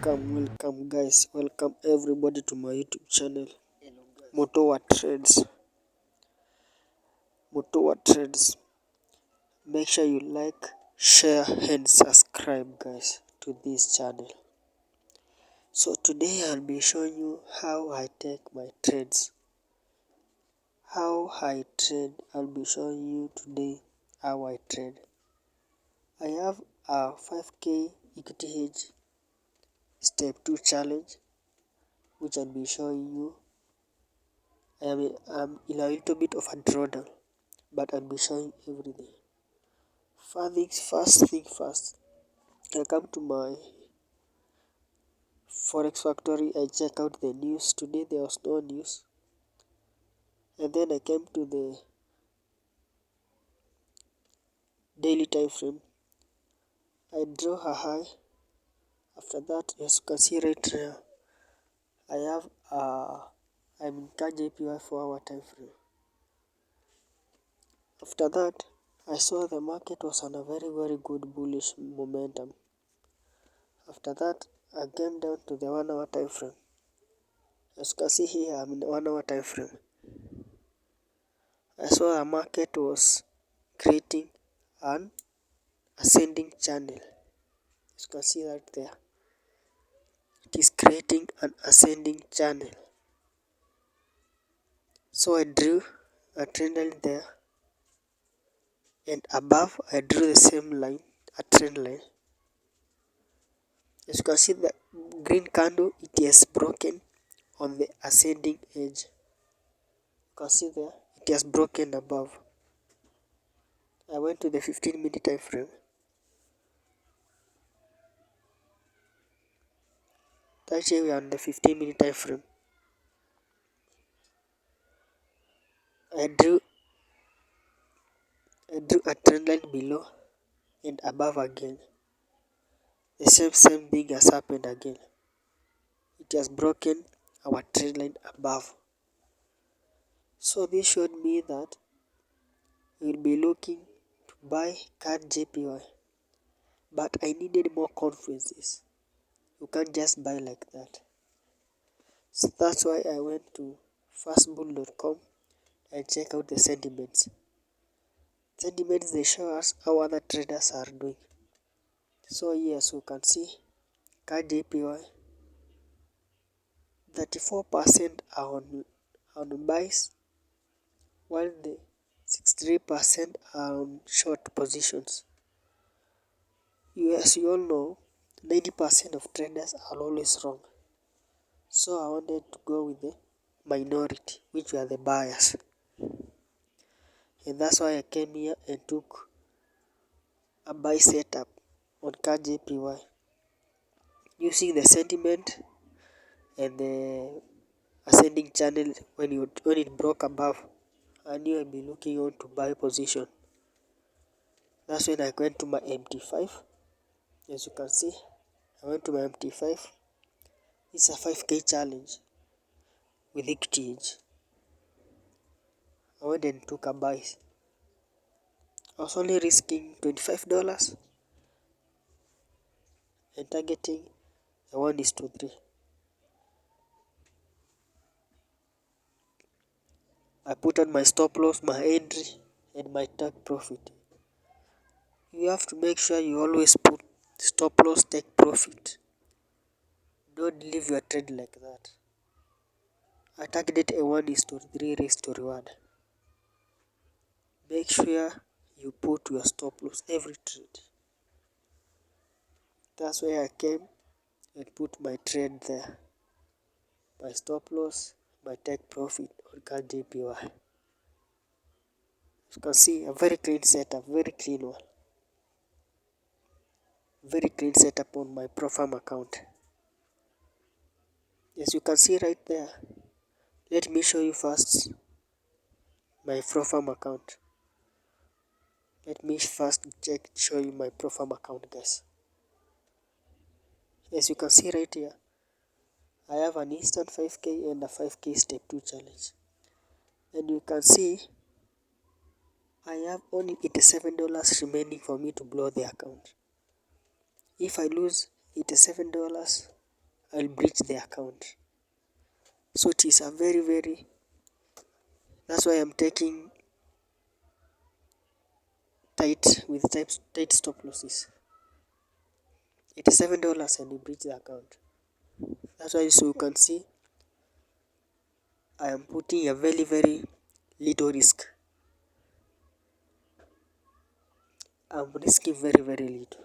welcome guys, welcome everybody to my YouTube channel, Motowa Trades. Make sure you like, share and subscribe guys to this channel. So today I'll be showing you how I take my trades. I'll be showing you today how I trade. I have a 5k equity hedge step 2 challenge which I'll be showing you. I'm in a little bit of a drawdown, but I'll be showing everything. First thing first, I come to my Forex factory. I check out the news. Today there was no news, and then I came to the daily time frame. I draw a high. After that, as you can see right here, I'm in KJPY 4-hour time frame. After that, I saw the market was on a very good bullish momentum. After that, I came down to the 1-hour time frame. As you can see here, I'm in the 1-hour time frame. I saw the market was creating an ascending channel. As you can see right there, it is creating an ascending channel. So I drew a trend line there, and above I drew the same line, a trend line. As you can see, the green candle, it has broken on the ascending edge. You can see there, it has broken above. I went to the 15-minute time frame. Actually, we are on the 15-minute time frame. I drew a trend line below and above again. The same thing has happened again. It has broken our trend line above. So this showed me that we'll be looking to buy CAD JPY, but I needed more confidence. You can't just buy like that. So that's why I went to fastbull.com and check out the sentiments. They show us how other traders are doing. So yes, you can see CAD JPY 34% are on buys, while the 63% are on short positions. As you all know, 90% of traders are always wrong. So I wanted to go with the minority, which were the buyers. And that's why I came here and took a buy setup on CAD JPY. Using the sentiment and the ascending channel when it broke above, I knew I'd be looking on to buy position. That's when I went to my MT5. As you can see, I went to my MT5. It's a 5k challenge with equity hedge. I went and took a buy. I was only risking $25 and targeting a 1:3. I put on my stop loss, my entry, and my take profit. You have to make sure you always put stop loss, take profit. Don't leave your trade like that. I targeted a 1:3 risk to reward. Make sure you put your stop loss every trade. That's where I came and put my trade there. My stop loss, my take profit on CAD JPY. You can see a very clean setup, very clean one. Very clean setup on my Profam account. As you can see right there, let me show you first my Profam account. Let me first show you my Profam account, guys. As you can see right here, I have an instant 5k and a 5k step 2 challenge. And you can see I have only $87 remaining for me to blow the account. If I lose $87, I'll breach the account. So it is a very, that's why I'm taking tight stop losses. $87 and you breach the account. That's why, so you can see I am putting a very little risk. I'm risking very little.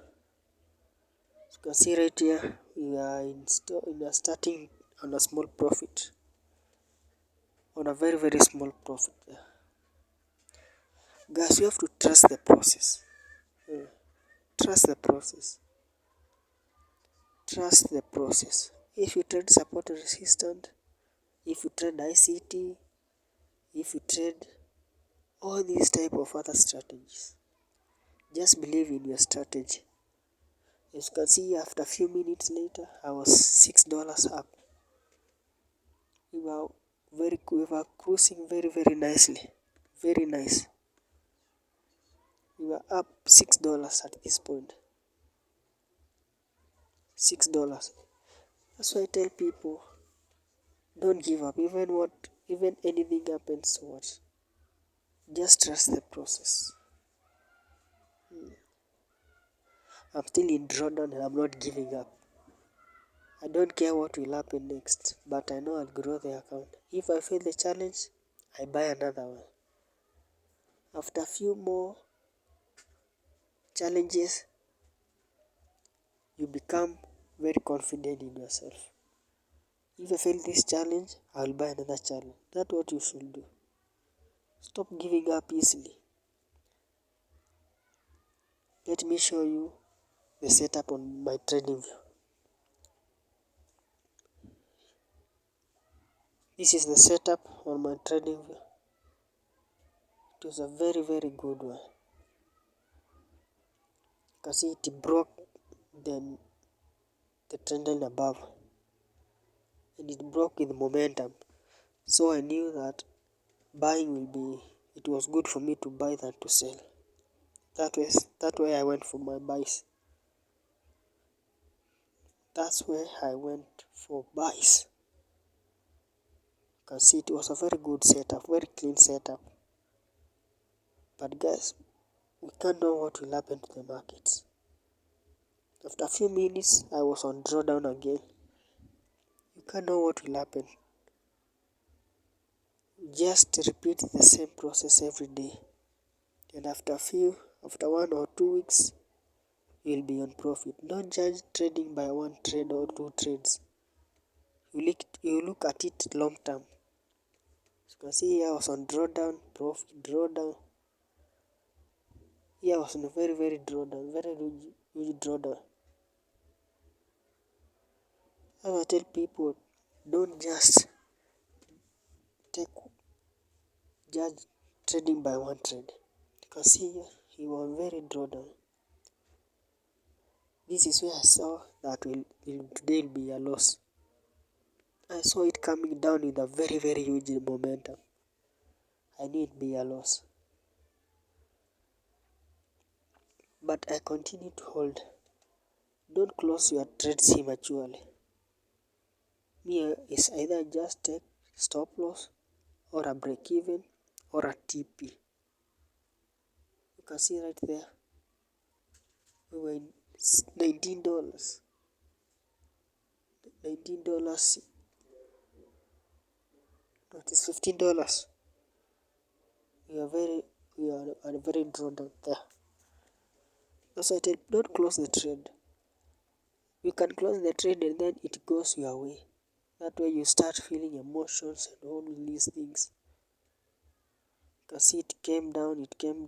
You can see right here we are starting on a small profit, on a very small profit there. Guys, you have to trust the process. Trust the process. Trust the process. If you trade support and resistance, if you trade ICT, if you trade all these type of other strategies, just believe in your strategy. As you can see, after a few minutes later, I was $6 up. We were cruising very nicely. Very nice. We were up $6 at this point. $6. That's why I tell people, don't give up. Even anything happens, what? Just trust the process. I'm still in drawdown and I'm not giving up. I don't care what will happen next, but I know I'll grow the account. If I fail the challenge, I buy another one. After a few more challenges, you become very confident in yourself. If I fail this challenge, I'll buy another challenge. That's what you should do. Stop giving up easily. Let me show you the setup on my trading view. This is the setup on my trading view. It was a very good one. You can see it broke then the trend line above, and it broke with momentum. So I knew that it was good for me to buy than to sell. That way I went for my buys. That's where I went for buys. You can see it was a very good setup, very clean setup. But guys, we can't know what will happen to the markets. After a few minutes, I was on drawdown again. You can't know what will happen. Just repeat the same process every day. And after 1 or 2 weeks, you'll be on profit. Don't judge trading by one trade or two trades. You look at it long term. As you can see here, I was on drawdown, profit, drawdown. Here I was on a very drawdown, very huge drawdown. I tell people, don't just judge trading by one trade. You can see here, he was very drawdown. This is where I saw that today will be a loss. I saw it coming down with a very huge momentum. I knew it'd be a loss. But I continue to hold. Don't close your trades immaturely. Here is either just take stop loss or a break even or a TP. You can see right there. We were in $19. $19. No, it is $15. We are very drawn down there. That's why I tell you, don't close the trade. You can close the trade and then it goes your way. That way you start feeling emotions and all these things. You can see it came down. It came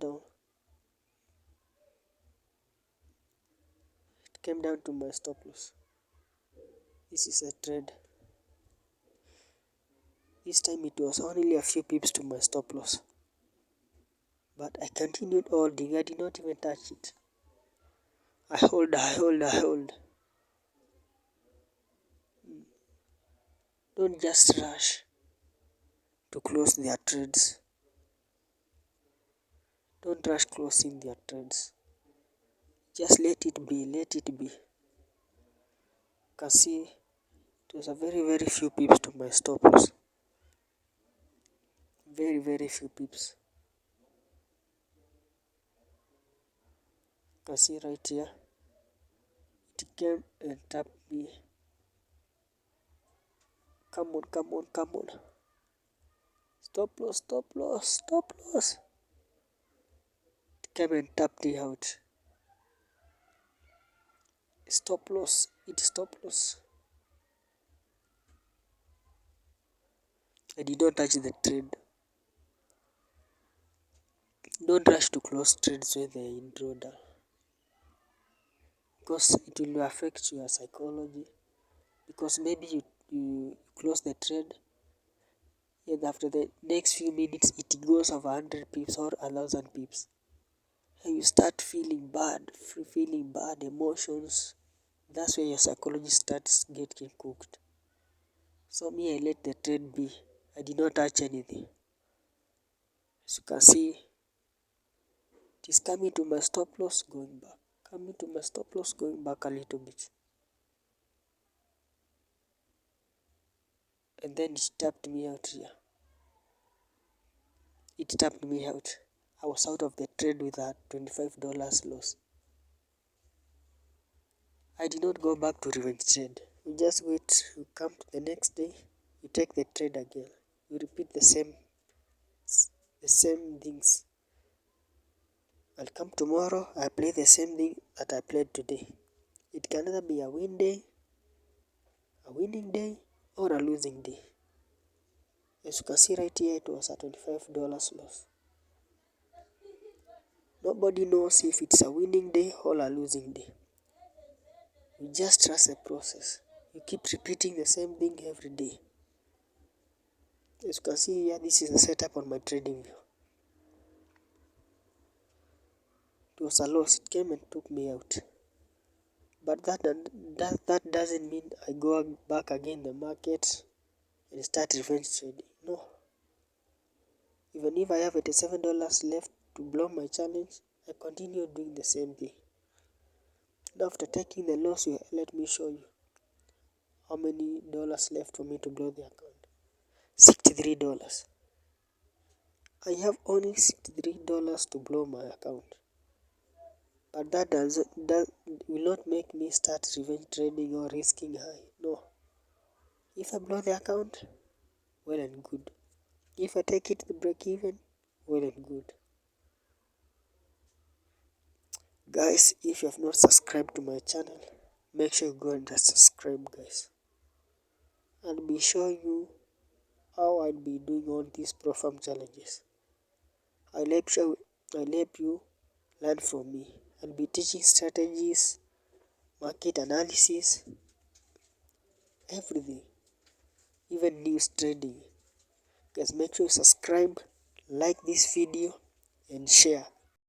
down to my stop loss. This is a trade. This time it was only a few pips to my stop loss. But I continued holding. I did not even touch it. I hold. Don't just rush to close their trades. Don't rush closing their trades. Just let it be. You can see It was a very few pips to my stop loss. Very few pips. You can see right here. It came and tapped me. Come on. Stop loss. It came and tapped me out. Stop loss. It stop loss. I did not touch the trade. Don't rush to close trades when they're in drawdown, because it will affect your psychology. Because maybe you close the trade and after the next few minutes it goes over 100 pips or 1,000 pips. And you start feeling bad emotions. That's where your psychology starts getting cooked. So me, I let the trade be. I did not touch anything. As you can see, it is coming to my stop loss, going back. Coming to my stop loss, going back a little bit. And then it tapped me out here. It tapped me out. I was out of the trade with a $25 loss. I did not go back to revenge trade. You just wait, you come to the next day, you take the trade again. You repeat the same things. I'll come tomorrow, I play the same thing that I played today. It can either be a winning day, or a losing day. As you can see right here, it was a $25 loss. Nobody knows if it's a winning day or a losing day. You just trust the process. You keep repeating the same thing every day. As you can see here, this is the setup on my trading view. It was a loss. It came and took me out. But that doesn't mean I go back again in the market and start revenge trading. No. Even if I have $87 left to blow my challenge, I continue doing the same thing. Now after taking the loss, let me show you how many dollars left for me to blow the account. $63. I have only $63 to blow my account. But that will not make me start revenge trading or risking high. No. If I blow the account, well and good. If I take it to break even, well and good. Guys, if you have not subscribed to my channel, make sure you go and subscribe, guys. I'll be showing you how I'll be doing all these pro farm challenges. I'll help you learn from me. I'll be teaching strategies, market analysis, everything, even news trading. Guys, make sure you subscribe, like this video, and share.